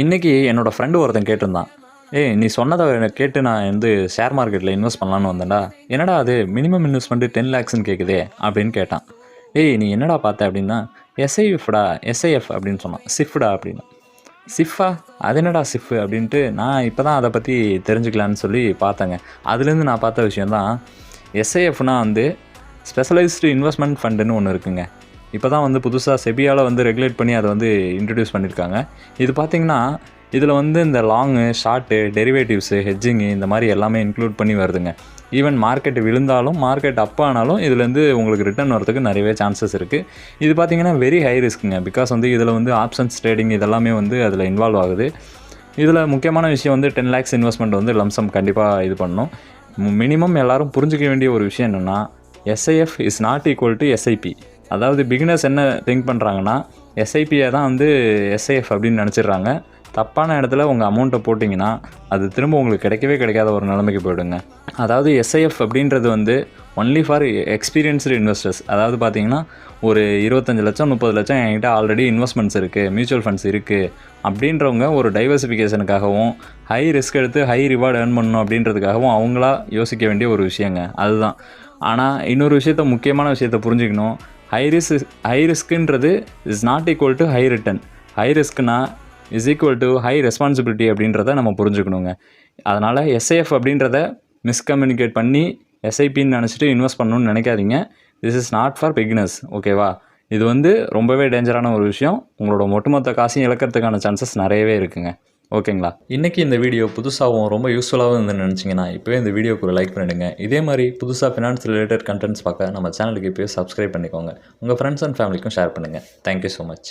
இன்றைக்கி என்னோடய ஃப்ரெண்டு ஒருத்தன் கேட்டிருந்தான். ஏய், நீ சொன்னதை கேட்டு நான் வந்து ஷேர் மார்க்கெட்டில் இன்வெஸ்ட் பண்ணலான்னு வந்தேன்டா. என்னடா அது மினிமம் இன்வெஸ்ட்மெண்ட்டு 10 லேக்ஸ்ன்னு கேட்குதே அப்படின்னு கேட்டான். ஏய், நீ என்னடா பார்த்த அப்படின்னா, எஸ்ஐஎஃப்டா, எஸ்ஐஎஃப் அப்படின்னு சொன்னான். சிஃப்டா அப்படின்னு. சிஃபா? அது என்னடா சிஃப் அப்படின்ட்டு நான் இப்போ தான் அதை பற்றி தெரிஞ்சுக்கலான்னு சொல்லி பார்த்தேங்க. அதுலேருந்து நான் பார்த்த விஷயந்தான், எஸ்ஐஎஃப்னால் வந்து ஸ்பெஷலைஸ்டு இன்வெஸ்ட்மெண்ட் ஃபண்டுன்னு ஒன்று இருக்குங்க. இப்போ தான் வந்து புதுசாக செபியால் வந்து ரெகுலேட் பண்ணி அதை வந்து இன்ட்ரடியூஸ் பண்ணியிருக்காங்க. இது பார்த்திங்கன்னா இதில் வந்து இந்த லாங்கு, ஷார்ட்டு, டெரிவேட்டிவ்ஸு, ஹெட்ஜிங்கு இந்த மாதிரி எல்லாமே இன்க்ளூட் பண்ணி வருதுங்க. ஈவன் மார்க்கெட் விழுந்தாலும் மார்க்கெட் அப் ஆனாலும் இதுலேருந்து உங்களுக்கு ரிட்டர்ன் வரதுக்கு நிறையவே சான்சஸ் இருக்குது. இது பார்த்திங்கன்னா வெரி ஹை ரிஸ்க்குங்க. பிகாஸ் வந்து இதில் வந்து ஆப்ஷன்ஸ் ட்ரேடிங் இதெல்லாமே வந்து அதில் இன்வால்வ் ஆகுது. இதில் முக்கியமான விஷயம் வந்து 10 லேக்ஸ் இன்வெஸ்ட்மெண்ட் வந்து லம்சம் கண்டிப்பாக இது பண்ணணும். மினிமம் எல்லோரும் புரிஞ்சிக்க வேண்டிய ஒரு விஷயம் என்னென்னா, SIF is not equal to SIP. அதாவது பிகினர்ஸ் என்ன திங்க் பண்ணுறாங்கன்னா, எஸ்ஐபியை தான் வந்து எஸ்ஐஎஃப் அப்படின்னு நினச்சிடுறாங்க. தப்பான இடத்துல உங்கள் அமௌண்ட்டை போட்டிங்கன்னா அது திரும்ப உங்களுக்கு கிடைக்காத ஒரு நிலைமைக்கு போயிடுங்க. அதாவது எஸ்ஐஎஃப் அப்படின்றது வந்து ஒன்லி ஃபார் எக்ஸ்பீரியன்ஸ்டு இன்வெஸ்டர்ஸ். அதாவது பார்த்தீங்கன்னா ஒரு 25 லட்சம் 30 லட்சம் என்கிட்ட ஆல்ரெடி இன்வெஸ்ட்மெண்ட்ஸ் இருக்குது, மியூச்சுவல் ஃபண்ட்ஸ் இருக்குது அப்படின்றவங்க ஒரு டைவர்சிஃபிகேஷனுக்காகவும் ஹை ரிஸ்க் எடுத்து ஹை ரிவார்டு ஏர்ன் பண்ணணும் அப்படின்றதுக்காகவும் அவங்களா யோசிக்க வேண்டிய ஒரு விஷயங்க அதுதான். ஆனால் இன்னொரு முக்கியமான விஷயத்தை புரிஞ்சுக்கணும். ஹை ரிஸ்க்குன்றது is not equal to high return. High ரிஸ்க்னா is equal to high responsibility அப்படின்றத நம்ம புரிஞ்சுக்கணுங்க. அதனால் எஸ்ஐஎஃப் அப்படின்றத மிஸ்கம்யூனிகேட் பண்ணி எஸ்ஐபின்னு நினச்சிட்டு இன்வெஸ்ட் பண்ணணும்னு நினைக்காதீங்க. This is not for beginners. ஓகேவா? இது வந்து ரொம்பவே டேஞ்சரான ஒரு விஷயம். உங்களோட ஒட்டுமொத்த காசையும் இழக்கிறதுக்கான சான்சஸ் நிறையவே இருக்குங்க. ஓகேங்களா? இன்றைக்கி இந்த வீடியோ புதுசாகவும் ரொம்ப யூஸ்ஃபுல்லாகவும் இருந்துன்னு நினச்சிங்கன்னா இப்போவே இந்த வீடியோக்கு ஒரு லைக் பண்ணிவிடுங்க. இதே மாதிரி புதுசாக ஃபினான்ஸ் ரிலேட்டட் கண்டென்ட்ஸ் பார்க்க நம்ம சேனலுக்கு இப்போயே சப்ஸ்கிரைப் பண்ணிக்கோங்க. உங்கள் ஃப்ரெண்ட்ஸ் அண்ட் ஃபேமிலிக்கும் ஷேர் பண்ணுங்கள். Thank you so much.